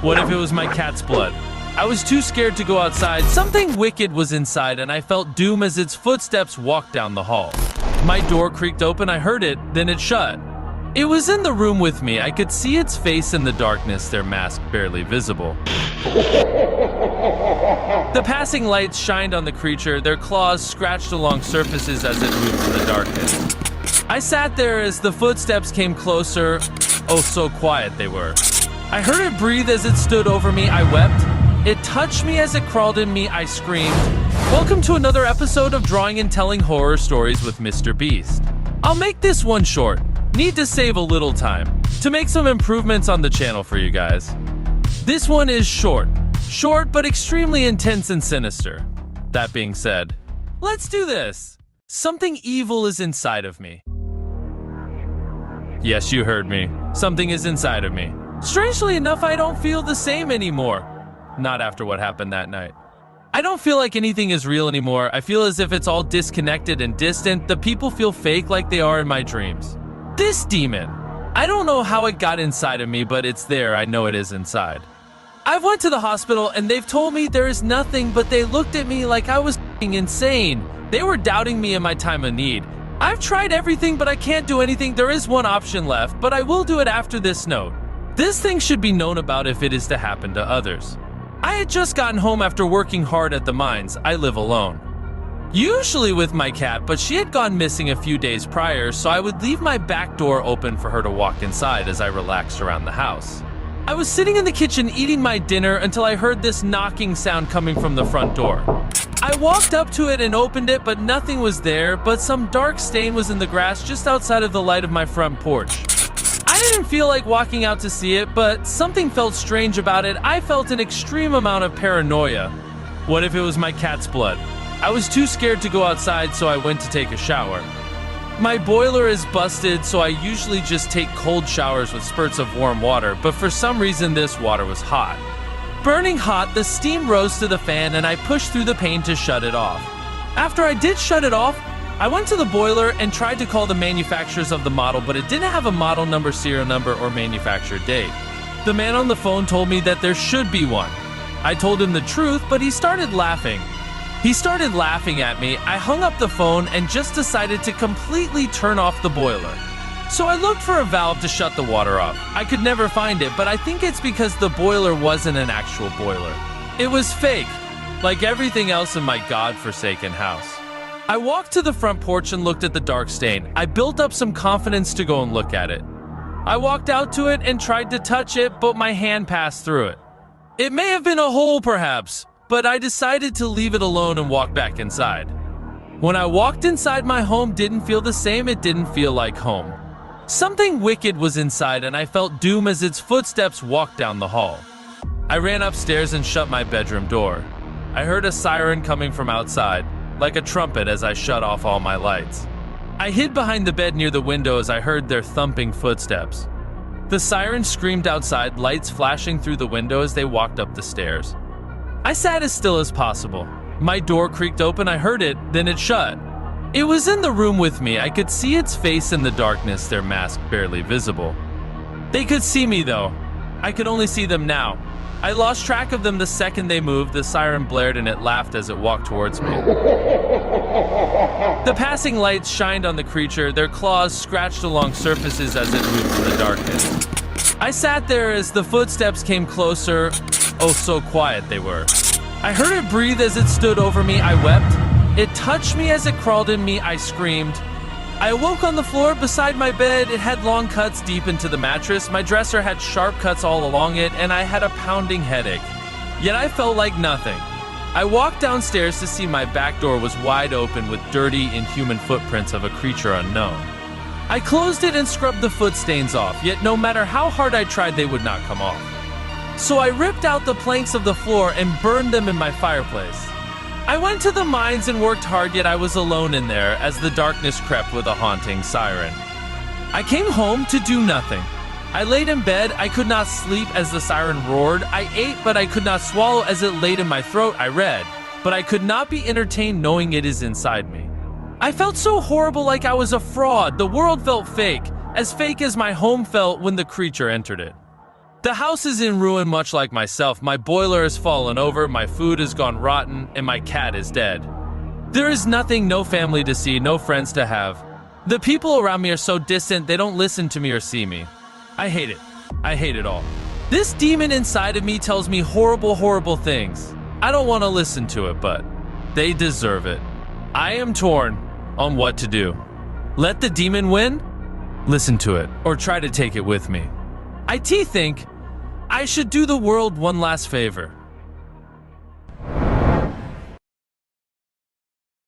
What if it was my cat's blood? I was too scared to go outside. Something wicked was inside, and I felt doom as its footsteps walked down the hall. My door creaked open, I heard it, then it shut. It was in the room with me. I could see its face in the darkness, their mask barely visible. The passing lights shined on the creature, their claws scratched along surfaces as it moved in the darkness. I sat there as the footsteps came closer. Oh, so quiet they were. I heard it breathe as it stood over me. I wept. It touched me as it crawled in me. I screamed. Welcome to another episode of Drawing and Telling Horror Stories with Mr. Beast. I'll make this one short. Need to save a little time to make some improvements on the channel for you guys. This one is short but extremely intense and sinister. That being said, let's do this. Something evil is inside of me. Yes, you heard me. Something is inside of me. Strangely enough, I don't feel the same anymore. Not after what happened that night. I don't feel like anything is real anymore. I feel as if it's all disconnected and distant. The people feel fake like they are in my dreams. This demon, I don't know how it got inside of me, but it's there. I know it is inside. I went to the hospital and they've told me there is nothing, but they looked at me like I was insane. They were doubting me in my time of need. I've tried everything, but I can't do anything. There is one option left, but I will do it after this note. This thing should be known about if it is to happen to others. I had just gotten home after working hard at the mines. I live alone. Usually with my cat, but she had gone missing a few days prior, so I would leave my back door open for her to walk inside as I relaxed around the house. I was sitting in the kitchen eating my dinner until I heard this knocking sound coming from the front door. I walked up to it and opened it, but nothing was there, but some dark stain was in the grass just outside of the light of my front porch. I didn't feel like walking out to see it, but something felt strange about it. I felt an extreme amount of paranoia. What if it was my cat's blood? I was too scared to go outside, so I went to take a shower. My boiler is busted, so I usually just take cold showers with spurts of warm water, but for some reason this water was hot. Burning hot, the steam rose to the fan and I pushed through the pane to shut it off. After I did shut it off, I went to the boiler and tried to call the manufacturers of the model, but it didn't have a model number, serial number, or manufacturer date. The man on the phone told me that there should be one. I told him the truth, but he started laughing. He started laughing at me. I hung up the phone and just decided to completely turn off the boiler. So I looked for a valve to shut the water off. I could never find it, but I think it's because the boiler wasn't an actual boiler. It was fake, like everything else in my godforsaken house. I walked to the front porch and looked at the dark stain. I built up some confidence to go and look at it. I walked out to it and tried to touch it, but my hand passed through it. It may have been a hole perhaps, but I decided to leave it alone and walk back inside. When I walked inside, my home didn't feel the same. It didn't feel like home. Something wicked was inside, and I felt doom as its footsteps walked down the hall. I ran upstairs and shut my bedroom door. I heard a siren coming from outside, like a trumpet, as I shut off all my lights. I hid behind the bed near the window as I heard their thumping footsteps. The siren screamed outside, lights flashing through the window as they walked up the stairs. I sat as still as possible. My door creaked open, I heard it, then it shut. It was in the room with me. I could see its face in the darkness, their mask barely visible. They could see me though. I could only see them now. I lost track of them the second they moved. The siren blared and it laughed as it walked towards me. The passing lights shined on the creature, their claws scratched along surfaces as it moved in the darkness. I sat there as the footsteps came closer. Oh, so quiet they were. I heard it breathe as it stood over me. I wept. It touched me as it crawled in me. I screamed. I awoke on the floor beside my bed. It had long cuts deep into the mattress. My dresser had sharp cuts all along it, and I had a pounding headache. Yet I felt like nothing. I walked downstairs to see my back door was wide open with dirty, inhuman footprints of a creature unknown. I closed it and scrubbed the foot stains off, yet no matter how hard I tried, they would not come off. So I ripped out the planks of the floor and burned them in my fireplace. I went to the mines and worked hard, yet I was alone in there as the darkness crept with a haunting siren. I came home to do nothing. I laid in bed. I could not sleep as the siren roared. I ate, but I could not swallow as it laid in my throat. I read, but I could not be entertained knowing it is inside me. I felt so horrible, like I was a fraud. The world felt fake as my home felt when the creature entered it. The house is in ruin, much like myself. My boiler has fallen over, my food has gone rotten, and my cat is dead. There is nothing, no family to see, no friends to have. The people around me are so distant, they don't listen to me or see me. I hate it. I hate it all. This demon inside of me tells me horrible, horrible things. I don't want to listen to it, but they deserve it. I am torn on what to do. Let the demon win? Listen to it, or try to take it with me. I think I should do the world one last favor.